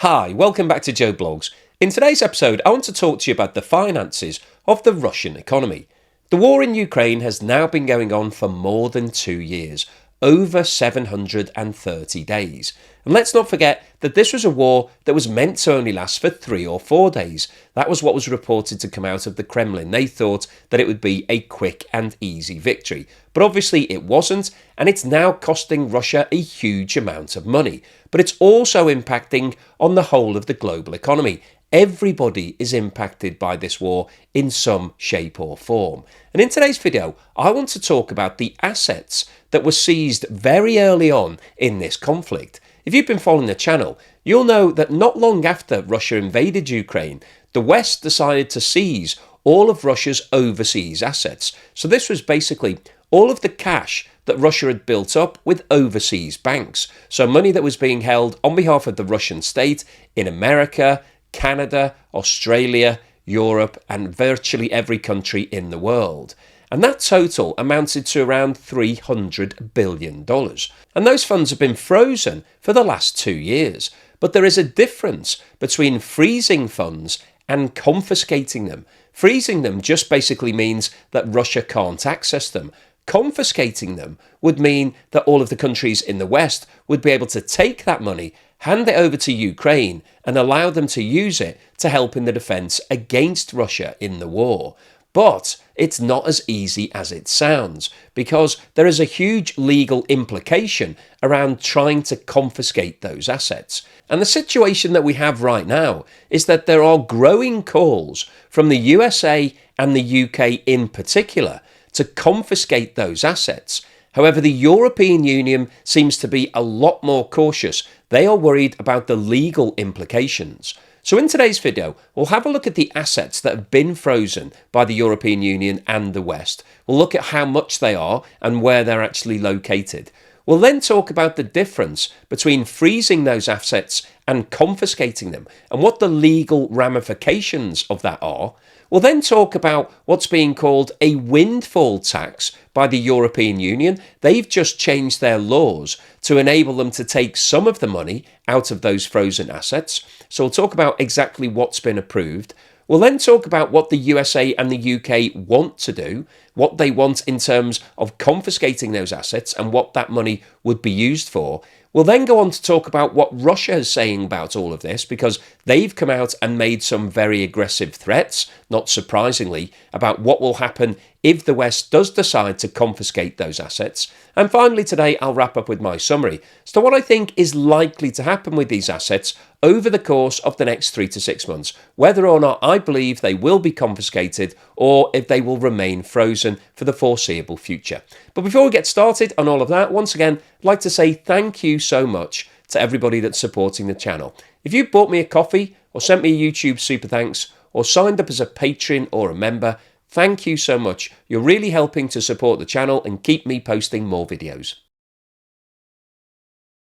Hi, welcome back to Joe Blogs. In today's episode, I want to talk to you about the finances of the Russian economy. The war in Ukraine has now been going on for more than 2 years, over 730 days. And let's not forget that this was a war that was meant to only last for 3 or 4 days. That was what was reported to come out of the Kremlin. They thought that it would be a quick and easy victory. But obviously it wasn't, and it's now costing Russia a huge amount of money. But it's also impacting on the whole of the global economy. Everybody is impacted by this war in some shape or form. And in today's video, I want to talk about the assets that were seized very early on in this conflict. If you've been following the channel, you'll know that not long after Russia invaded Ukraine, the West decided to seize all of Russia's overseas assets. So this was basically all of the cash that Russia had built up with overseas banks. So money that was being held on behalf of the Russian state in America, Canada, Australia, Europe, and virtually every country in the world. And that total amounted to around $300 billion. And those funds have been frozen for the last 2 years. But there is a difference between freezing funds and confiscating them. Freezing them just basically means that Russia can't access them. Confiscating them would mean that all of the countries in the West would be able to take that money, hand it over to Ukraine, and allow them to use it to help in the defence against Russia in the war. But it's not as easy as it sounds, because there is a huge legal implication around trying to confiscate those assets. And the situation that we have right now is that there are growing calls from the USA and the UK in particular to confiscate those assets. However, the European Union seems to be a lot more cautious. They are worried about the legal implications. So in today's video, we'll have a look at the assets that have been frozen by the European Union and the West. We'll look at how much they are and where they're actually located. We'll then talk about the difference between freezing those assets and confiscating them and what the legal ramifications of that are. We'll then talk about what's being called a windfall tax by the European Union. They've just changed their laws to enable them to take some of the money out of those frozen assets. So we'll talk about exactly what's been approved. We'll then talk about what the USA and the UK want to do, what they want in terms of confiscating those assets and what that money would be used for. We'll then go on to talk about what Russia is saying about all of this, because they've come out and made some very aggressive threats, not surprisingly, about what will happen if the West does decide to confiscate those assets. And finally today, I'll wrap up with my summary as to what I think is likely to happen with these assets over the course of the next 3 to 6 months, whether or not I believe they will be confiscated or if they will remain frozen for the foreseeable future. But before we get started on all of that, once again, I'd like to say thank you so much to everybody that's supporting the channel. If you bought me a coffee or sent me a YouTube super thanks or signed up as a patron or a member, thank you so much. You're really helping to support the channel and keep me posting more videos.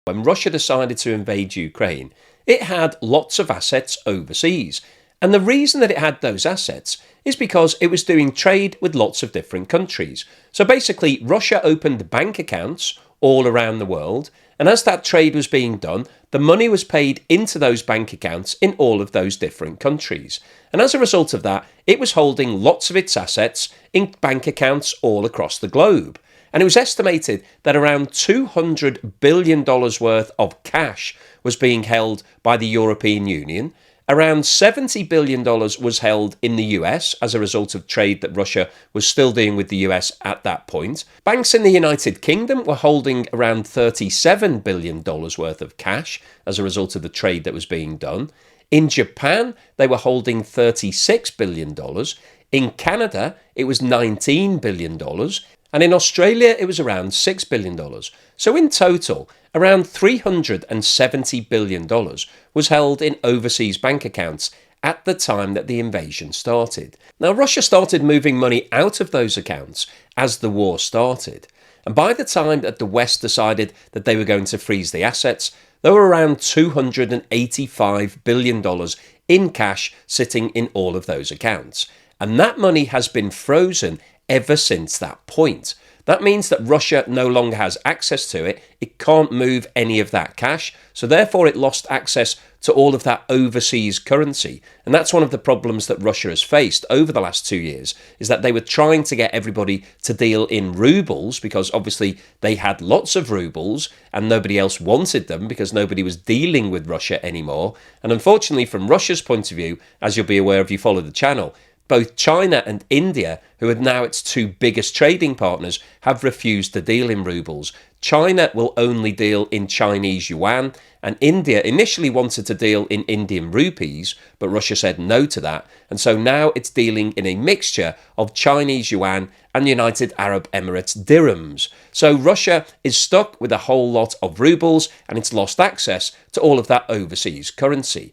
When Russia decided to invade Ukraine, it had lots of assets overseas. And the reason that it had those assets is because it was doing trade with lots of different countries. So basically, Russia opened bank accounts all around the world, and as that trade was being done, the money was paid into those bank accounts in all of those different countries. And as a result of that, it was holding lots of its assets in bank accounts all across the globe. And it was estimated that around $200 billion worth of cash was being held by the European Union. Around $70 billion was held in the US as a result of trade that Russia was still doing with the US at that point. Banks in the United Kingdom were holding around $37 billion worth of cash as a result of the trade that was being done. In Japan, they were holding $36 billion. In Canada, it was $19 billion. And in Australia, it was around $6 billion. So in total, around $370 billion was held in overseas bank accounts at the time that the invasion started. Now, Russia started moving money out of those accounts as the war started. And by the time that the West decided that they were going to freeze the assets, there were around $285 billion in cash sitting in all of those accounts. And that money has been frozen ever since that point. That means that Russia no longer has access to it. It can't move any of that cash. So therefore it lost access to all of that overseas currency. And that's one of the problems that Russia has faced over the last 2 years, is that they were trying to get everybody to deal in rubles, because obviously they had lots of rubles and nobody else wanted them because nobody was dealing with Russia anymore. And unfortunately, from Russia's point of view, as you'll be aware if you follow the channel, both China and India, who are now its two biggest trading partners, have refused to deal in rubles. China will only deal in Chinese yuan, and India initially wanted to deal in Indian rupees, but Russia said no to that, and so now it's dealing in a mixture of Chinese yuan and United Arab Emirates dirhams. So Russia is stuck with a whole lot of rubles, and it's lost access to all of that overseas currency.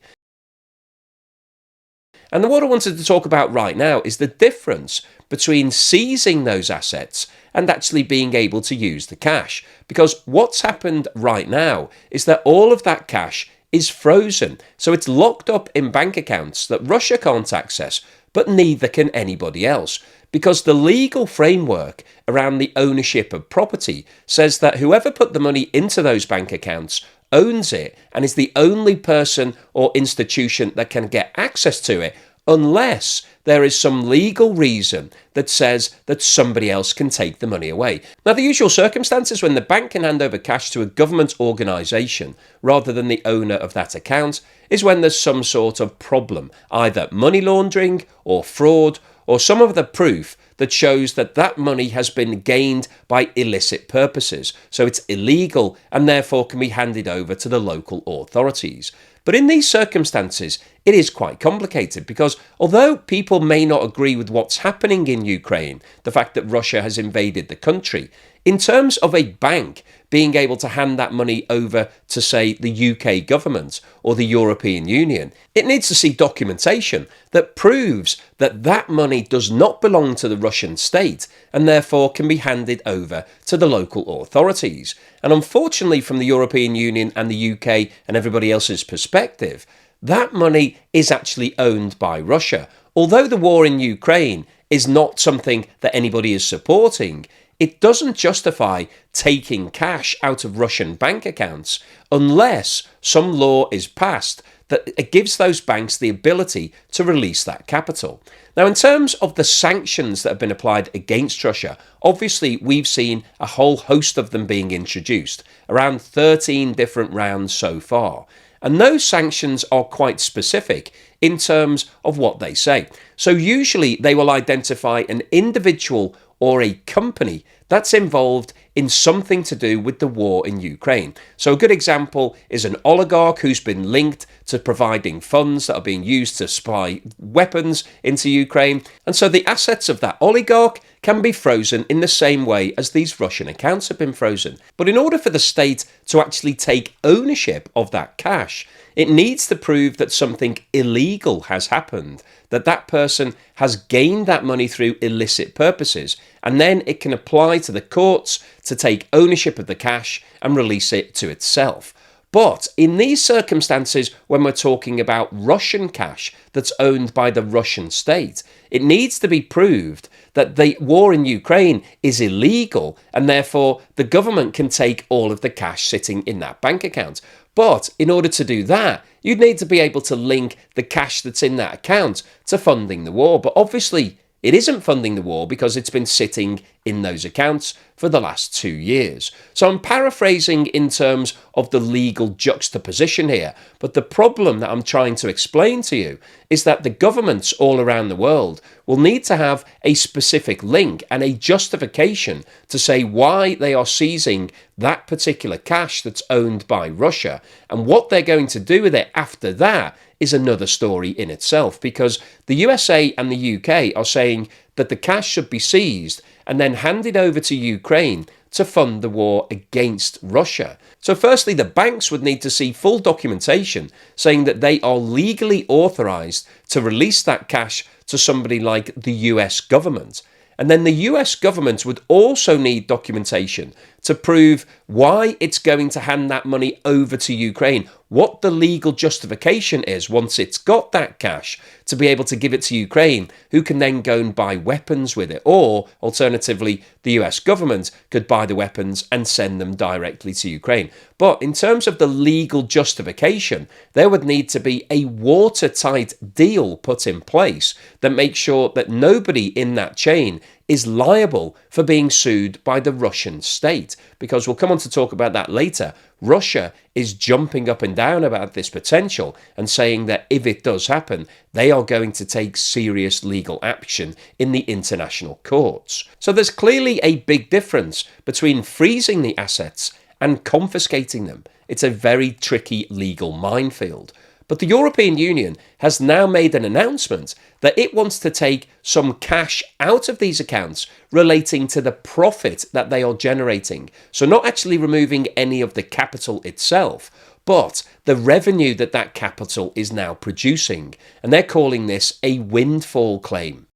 And what I wanted to talk about right now is the difference between seizing those assets and actually being able to use the cash. Because what's happened right now is that all of that cash is frozen. So it's locked up in bank accounts that Russia can't access, but neither can anybody else. Because the legal framework around the ownership of property says that whoever put the money into those bank accounts owns it and is the only person or institution that can get access to it, unless there is some legal reason that says that somebody else can take the money away. Now, the usual circumstances when the bank can hand over cash to a government organisation rather than the owner of that account is when there's some sort of problem, either money laundering or fraud or some of the proof that shows that that money has been gained by illicit purposes. So it's illegal and therefore can be handed over to the local authorities. But in these circumstances, it is quite complicated because although people may not agree with what's happening in Ukraine, the fact that Russia has invaded the country, in terms of a bank being able to hand that money over to, say, the UK government or the European Union, it needs to see documentation that proves that that money does not belong to the Russian state and therefore can be handed over to the local authorities. And unfortunately, from the European Union and the UK and everybody else's perspective, that money is actually owned by Russia. Although the war in Ukraine is not something that anybody is supporting, it doesn't justify taking cash out of Russian bank accounts unless some law is passed that gives those banks the ability to release that capital. Now, in terms of the sanctions that have been applied against Russia, obviously we've seen a whole host of them being introduced, around 13 different rounds so far. And those sanctions are quite specific in terms of what they say. So usually they will identify an individual or a company that's involved in something to do with the war in Ukraine. So a good example is an oligarch who's been linked to providing funds that are being used to supply weapons into Ukraine. And so the assets of that oligarch can be frozen in the same way as these Russian accounts have been frozen. But in order for the state to actually take ownership of that cash, it needs to prove that something illegal has happened, that that person has gained that money through illicit purposes, and then it can apply to the courts to take ownership of the cash and release it to itself. But in these circumstances, when we're talking about Russian cash that's owned by the Russian state, it needs to be proved that the war in Ukraine is illegal and therefore the government can take all of the cash sitting in that bank account. But in order to do that, you'd need to be able to link the cash that's in that account to funding the war. But obviously, it isn't funding the war because it's been sitting in those accounts for the last 2 years. So I'm paraphrasing in terms of the legal juxtaposition here, but the problem that I'm trying to explain to you is that the governments all around the world will need to have a specific link and a justification to say why they are seizing that particular cash that's owned by Russia, and what they're going to do with it after that is another story in itself, because the USA and the UK are saying that the cash should be seized and then handed over to Ukraine to fund the war against Russia. So firstly, the banks would need to see full documentation saying that they are legally authorized to release that cash to somebody like the US government. And then the US government would also need documentation to prove why it's going to hand that money over to Ukraine, what the legal justification is once it's got that cash to be able to give it to Ukraine, who can then go and buy weapons with it. Or, alternatively, the US government could buy the weapons and send them directly to Ukraine. But in terms of the legal justification, there would need to be a watertight deal put in place that makes sure that nobody in that chain is liable for being sued by the Russian state. Because we'll come on to talk about that later. Russia is jumping up and down about this potential and saying that if it does happen, they are going to take serious legal action in the international courts. So there's clearly a big difference between freezing the assets and confiscating them. It's a very tricky legal minefield. But the European Union has now made an announcement that it wants to take some cash out of these accounts relating to the profit that they are generating. So not actually removing any of the capital itself, but the revenue that that capital is now producing. And they're calling this a windfall claim.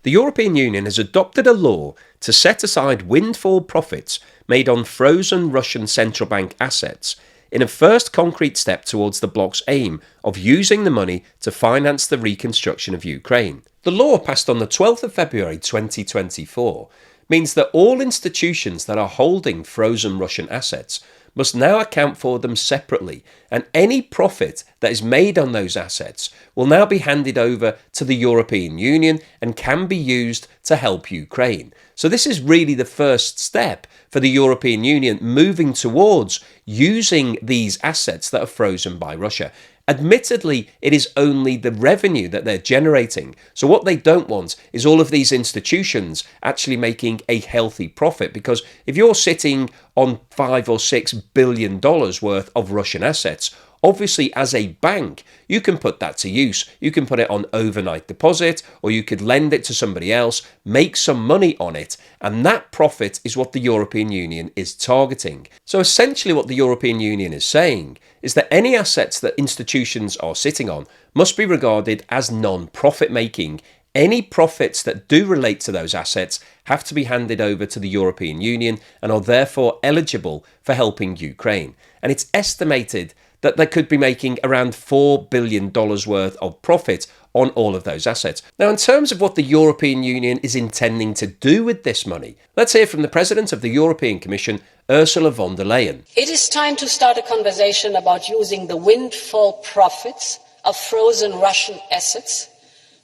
The European Union has adopted a law to set aside windfall profits made on frozen Russian central bank assets in a first concrete step towards the bloc's aim of using the money to finance the reconstruction of Ukraine. The law, passed on the 12th of February 2024, means that all institutions that are holding frozen Russian assets must now account for them separately, and any profit that is made on those assets will now be handed over to the European Union and can be used to help Ukraine. So this is really the first step for the European Union moving towards using these assets that are frozen by Russia. Admittedly, it is only the revenue that they're generating. So what they don't want is all of these institutions actually making a healthy profit, because if you're sitting on $5 or $6 billion worth of Russian assets, obviously as a bank, you can put that to use. You can put it on overnight deposit, or you could lend it to somebody else, make some money on it, and that profit is what the European Union is targeting. So essentially what the European Union is saying is that any assets that institutions are sitting on must be regarded as non-profit making. Any profits that do relate to those assets have to be handed over to the European Union and are therefore eligible for helping Ukraine. And it's estimated that they could be making around $4 billion worth of profit on all of those assets. Now, in terms of what the European Union is intending to do with this money, let's hear from the President of the European Commission, Ursula von der Leyen. It is time to start a conversation about using the windfall profits of frozen Russian assets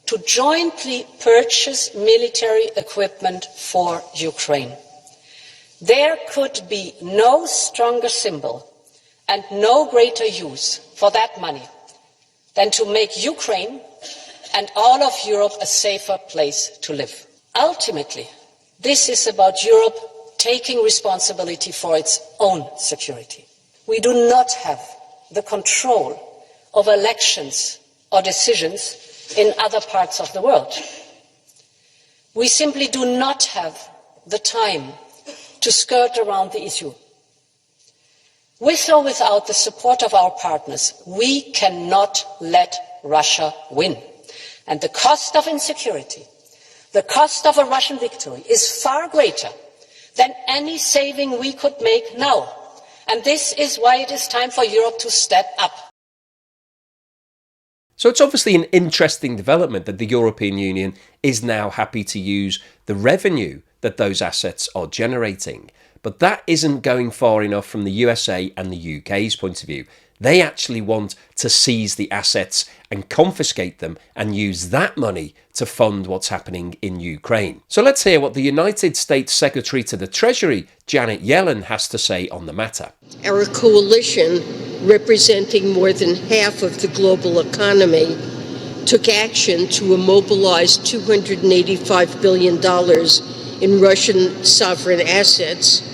to jointly purchase military equipment for Ukraine. There could be no stronger symbol and no greater use for that money than to make Ukraine and all of Europe a safer place to live. Ultimately, this is about Europe taking responsibility for its own security. We do not have the control of elections or decisions in other parts of the world. We simply do not have the time to skirt around the issue. With or without the support of our partners, we cannot let Russia win. And the cost of insecurity, the cost of a Russian victory, is far greater than any saving we could make now. And this is why it is time for Europe to step up. So it's obviously an interesting development that the European Union is now happy to use the revenue that those assets are generating. But that isn't going far enough from the USA and the UK's point of view. They actually want to seize the assets and confiscate them and use that money to fund what's happening in Ukraine. So let's hear what the United States Secretary to the Treasury, Janet Yellen, has to say on the matter. Our coalition, representing more than half of the global economy, took action to immobilize $285 billion in Russian sovereign assets,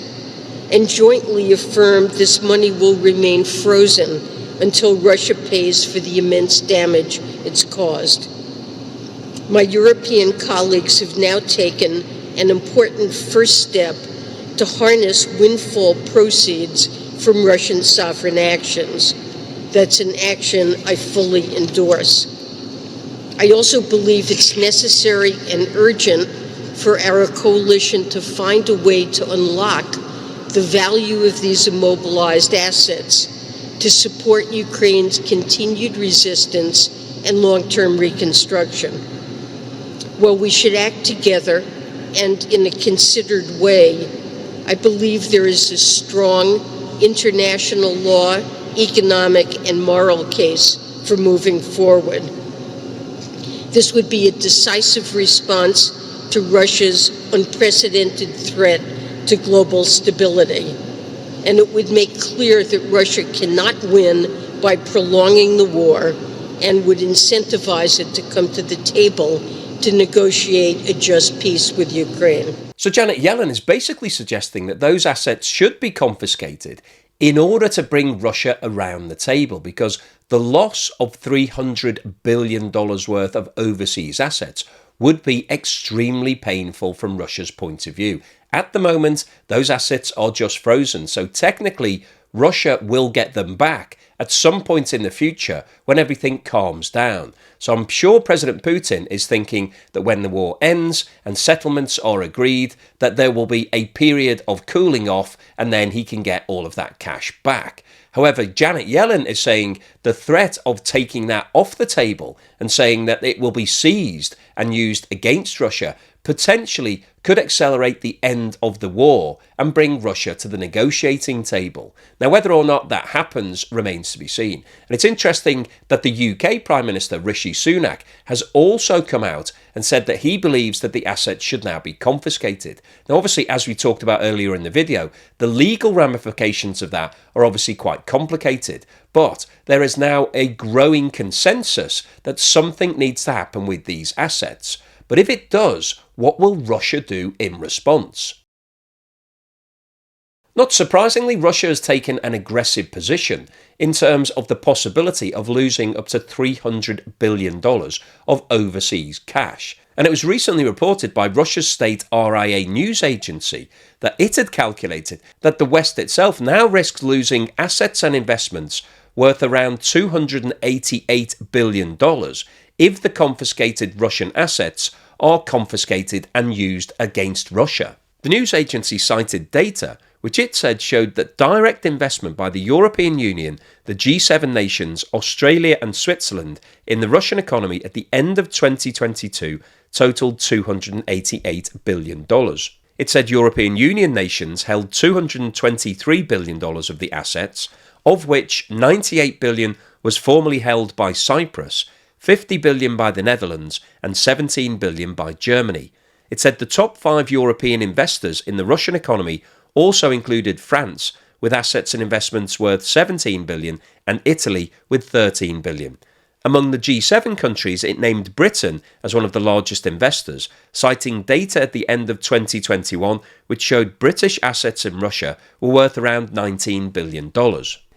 and jointly affirmed this money will remain frozen until Russia pays for the immense damage it's caused. My European colleagues have now taken an important first step to harness windfall proceeds from Russian sovereign actions. That's an action I fully endorse. I also believe it's necessary and urgent for our coalition to find a way to unlock the value of these immobilized assets to support Ukraine's continued resistance and long-term reconstruction. While we should act together and in a considered way, I believe there is a strong international law, economic, and moral case for moving forward. This would be a decisive response to Russia's unprecedented threat to global stability. And it would make clear that Russia cannot win by prolonging the war and would incentivize it to come to the table to negotiate a just peace with Ukraine. So Janet Yellen is basically suggesting that those assets should be confiscated in order to bring Russia around the table, because the loss of $300 billion worth of overseas assets would be extremely painful from Russia's point of view. At the moment, those assets are just frozen, so technically Russia will get them back at some point in the future when everything calms down. So I'm sure President Putin is thinking that when the war ends and settlements are agreed, that there will be a period of cooling off and then he can get all of that cash back. However, Janet Yellen is saying the threat of taking that off the table and saying that it will be seized and used against Russia potentially could accelerate the end of the war and bring Russia to the negotiating table. Now, whether or not that happens remains to be seen. And it's interesting that the UK Prime Minister Rishi Sunak has also come out and said that he believes that the assets should now be confiscated. Now, obviously, as we talked about earlier in the video, the legal ramifications of that are obviously quite complicated. But there is now a growing consensus that something needs to happen with these assets. But if it does, what will Russia do in response? Not surprisingly, Russia has taken an aggressive position in terms of the possibility of losing up to $300 billion of overseas cash. And it was recently reported by Russia's state RIA news agency that it had calculated that the West itself now risks losing assets and investments worth around $288 billion if the confiscated Russian assets are confiscated and used against Russia. The news agency cited data which it said showed that direct investment by the European Union, the G7 nations, Australia and Switzerland in the Russian economy at the end of 2022 totaled $288 billion. It said European Union nations held $223 billion of the assets, of which $98 billion was formerly held by Cyprus, $50 billion by the Netherlands and $17 billion by Germany. It said the top 5 European investors in the Russian economy also included France, with assets and investments worth $17 billion, and Italy with $13 billion. Among the G7 countries, it named Britain as one of the largest investors, citing data at the end of 2021 which showed British assets in Russia were worth around $19 billion.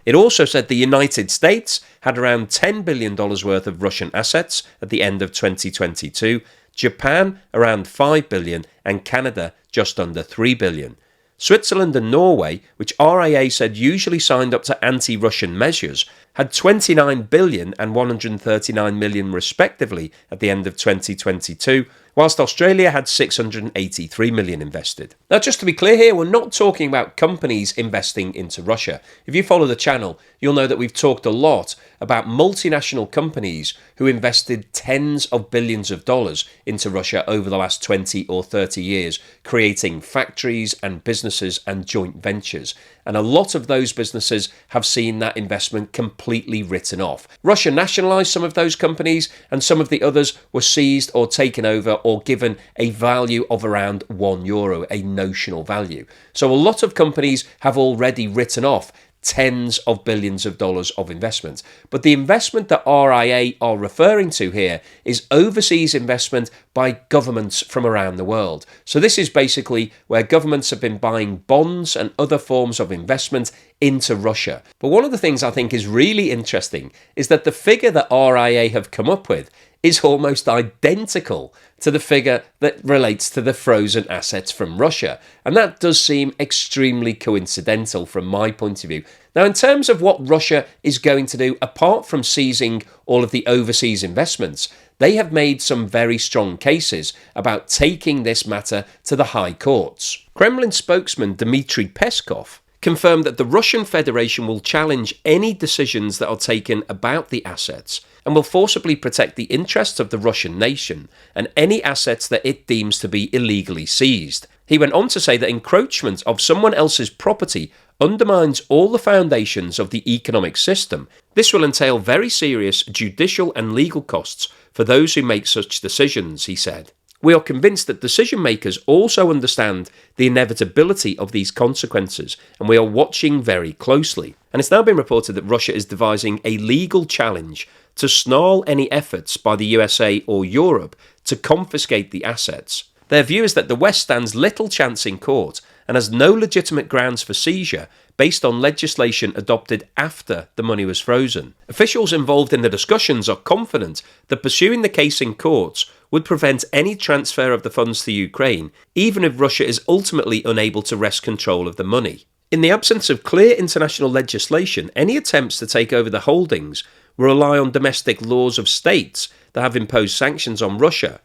It also said the United States had around $10 billion worth of Russian assets at the end of 2022, Japan around $5 billion, and Canada just under $3 billion. Switzerland and Norway, which RIA said usually signed up to anti-Russian measures, had $29 billion and $139 million respectively at the end of 2022, whilst Australia had $683 million invested. Now, just to be clear here, we're not talking about companies investing into Russia. If you follow the channel, you'll know that we've talked a lot about multinational companies who invested tens of billions of dollars into Russia over the last 20 or 30 years, creating factories and businesses and joint ventures. And a lot of those businesses have seen that investment completely written off. Russia nationalised some of those companies, and some of the others were seized or taken over or given a value of around €1, a notional value. So a lot of companies have already written off tens of billions of dollars of investment. But the investment that RIA are referring to here is overseas investment by governments from around the world. So this is basically where governments have been buying bonds and other forms of investment into Russia. But one of the things I think is really interesting is that the figure that RIA have come up with is almost identical to the figure that relates to the frozen assets from Russia. And that does seem extremely coincidental from my point of view. Now, in terms of what Russia is going to do, apart from seizing all of the overseas investments, they have made some very strong cases about taking this matter to the high courts. Kremlin spokesman Dmitry Peskov confirmed that the Russian Federation will challenge any decisions that are taken about the assets and will forcibly protect the interests of the Russian nation and any assets that it deems to be illegally seized. He went on to say that encroachment of someone else's property undermines all the foundations of the economic system. This will entail very serious judicial and legal costs for those who make such decisions, he said. We are convinced that decision makers also understand the inevitability of these consequences, and we are watching very closely. And it's now been reported that Russia is devising a legal challenge to snarl any efforts by the USA or Europe to confiscate the assets. Their view is that the West stands little chance in court and has no legitimate grounds for seizure based on legislation adopted after the money was frozen. Officials involved in the discussions are confident that pursuing the case in courts would prevent any transfer of the funds to Ukraine, even if Russia is ultimately unable to wrest control of the money. In the absence of clear international legislation, any attempts to take over the holdings will rely on domestic laws of states that have imposed sanctions on Russia.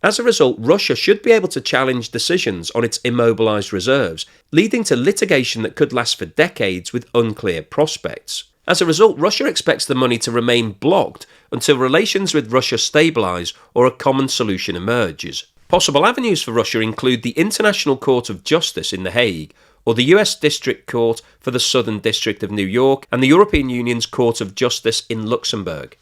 As a result, Russia should be able to challenge decisions on its immobilized reserves, leading to litigation that could last for decades with unclear prospects. As a result, Russia expects the money to remain blocked until relations with Russia stabilise or a common solution emerges. Possible avenues for Russia include the International Court of Justice in The Hague, or the US District Court for the Southern District of New York, and the European Union's Court of Justice in Luxembourg.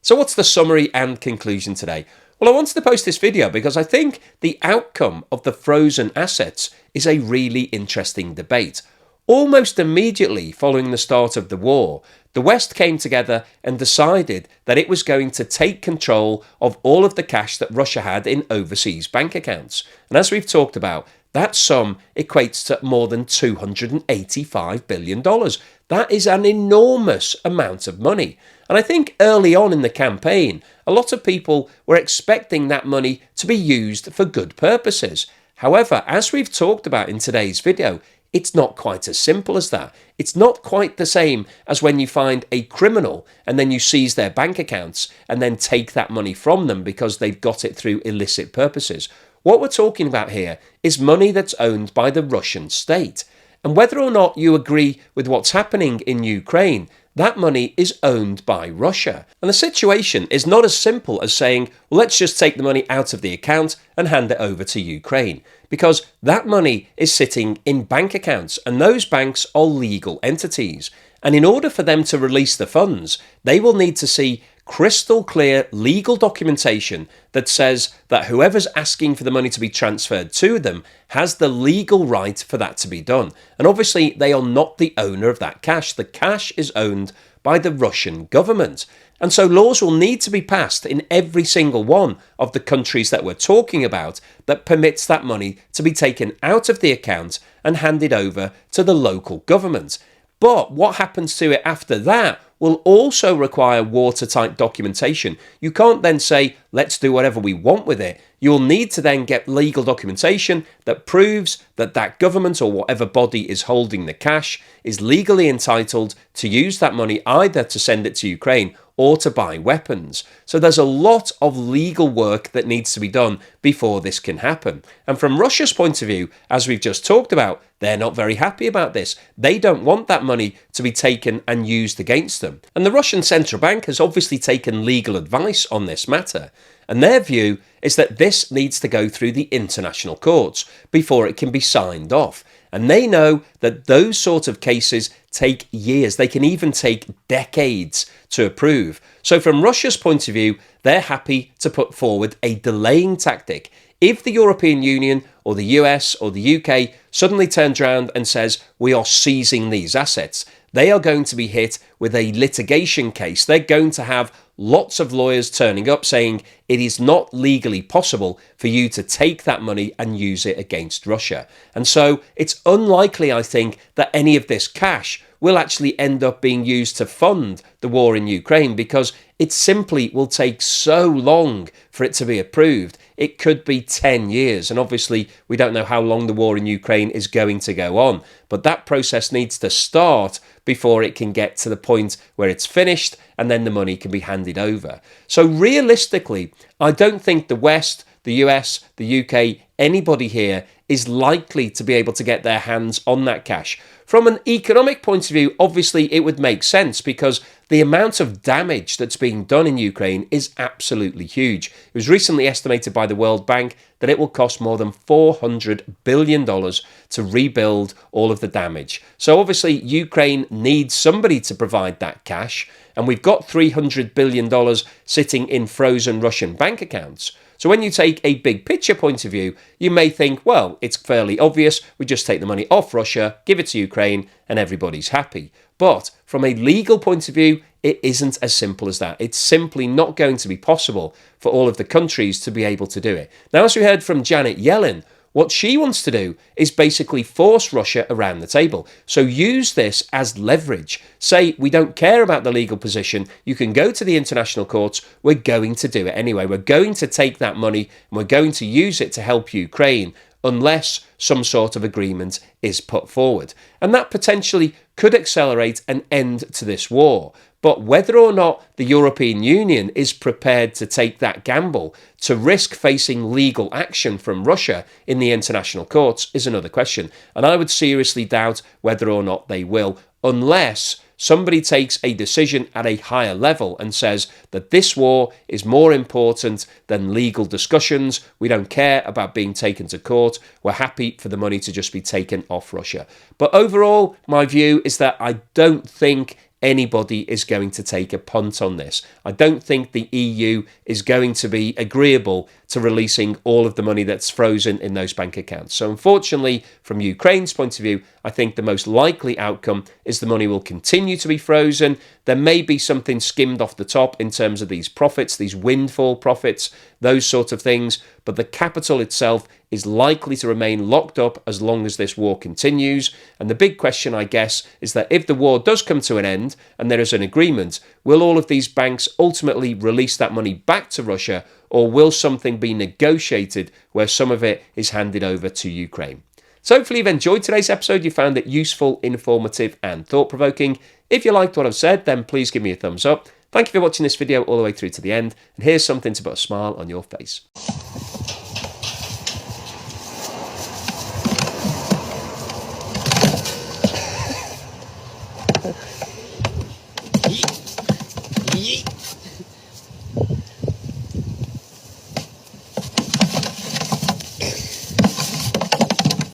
So what's the summary and conclusion today? Well, I wanted to post this video because I think the outcome of the frozen assets is a really interesting debate. Almost immediately following the start of the war, the West came together and decided that it was going to take control of all of the cash that Russia had in overseas bank accounts. And as we've talked about, that sum equates to more than $285 billion. That is an enormous amount of money. And I think early on in the campaign, a lot of people were expecting that money to be used for good purposes. However, as we've talked about in today's video, it's not quite as simple as that. It's not quite the same as when you find a criminal and then you seize their bank accounts and then take that money from them because they've got it through illicit purposes. What we're talking about here is money that's owned by the Russian state. And whether or not you agree with what's happening in Ukraine, that money is owned by Russia. And the situation is not as simple as saying, well, let's just take the money out of the account and hand it over to Ukraine. Because that money is sitting in bank accounts, and those banks are legal entities. And in order for them to release the funds, they will need to see crystal clear legal documentation that says that whoever's asking for the money to be transferred to them has the legal right for that to be done. And obviously they are not the owner of that cash. The cash is owned by the Russian government. And so laws will need to be passed in every single one of the countries that we're talking about that permits that money to be taken out of the account and handed over to the local government. But what happens to it after that will also require watertight documentation. You can't then say, let's do whatever we want with it. You'll need to then get legal documentation that proves that that government or whatever body is holding the cash is legally entitled to use that money either to send it to Ukraine or to buy weapons. So there's a lot of legal work that needs to be done before this can happen. And from Russia's point of view, as we've just talked about, they're not very happy about this. They don't want that money to be taken and used against them. And the Russian central bank has obviously taken legal advice on this matter. And their view is that this needs to go through the international courts before it can be signed off. And they know that those sort of cases take years. They can even take decades to approve. So from Russia's point of view, they're happy to put forward a delaying tactic. If the European Union or the US or the UK suddenly turns around and says, we are seizing these assets, they are going to be hit with a litigation case. They're going to have lots of lawyers turning up saying it is not legally possible for you to take that money and use it against Russia. And so it's unlikely, I think, that any of this cash will actually end up being used to fund the war in Ukraine, because it simply will take so long for it to be approved. It could be 10 years. And obviously, we don't know how long the war in Ukraine is going to go on. But that process needs to start before it can get to the point where it's finished and then the money can be handed over. So realistically, I don't think the West, the US, the UK, anybody here is likely to be able to get their hands on that cash. From an economic point of view, obviously it would make sense, because the amount of damage that's being done in Ukraine is absolutely huge. It was recently estimated by the World Bank that it will cost more than $400 billion to rebuild all of the damage. So obviously Ukraine needs somebody to provide that cash, and we've got $300 billion sitting in frozen Russian bank accounts. So when you take a big picture point of view, you may think, well, it's fairly obvious. We just take the money off Russia, give it to Ukraine, and everybody's happy. But from a legal point of view, it isn't as simple as that. It's simply not going to be possible for all of the countries to be able to do it. Now, as we heard from Janet Yellen, what she wants to do is basically force Russia around the table. So use this as leverage. Say, we don't care about the legal position. You can go to the international courts. We're going to do it anyway. We're going to take that money and we're going to use it to help Ukraine, unless some sort of agreement is put forward. And that potentially could accelerate an end to this war. But whether or not the European Union is prepared to take that gamble, to risk facing legal action from Russia in the international courts, is another question. And I would seriously doubt whether or not they will, unless somebody takes a decision at a higher level and says that this war is more important than legal discussions. We don't care about being taken to court. We're happy for the money to just be taken off Russia. But overall, my view is that I don't think anybody is going to take a punt on this. I don't think the EU is going to be agreeable to releasing all of the money that's frozen in those bank accounts. So unfortunately, from Ukraine's point of view, I think the most likely outcome is the money will continue to be frozen. There may be something skimmed off the top in terms of these profits, these windfall profits, those sort of things, but the capital itself is likely to remain locked up as long as this war continues. And the big question, I guess, is that if the war does come to an end and there is an agreement, will all of these banks ultimately release that money back to Russia, or will something be negotiated where some of it is handed over to Ukraine? So hopefully you've enjoyed today's episode. You found it useful, informative, and thought-provoking. If you liked what I've said, then please give me a thumbs up. Thank you for watching this video all the way through to the end. And here's something to put a smile on your face.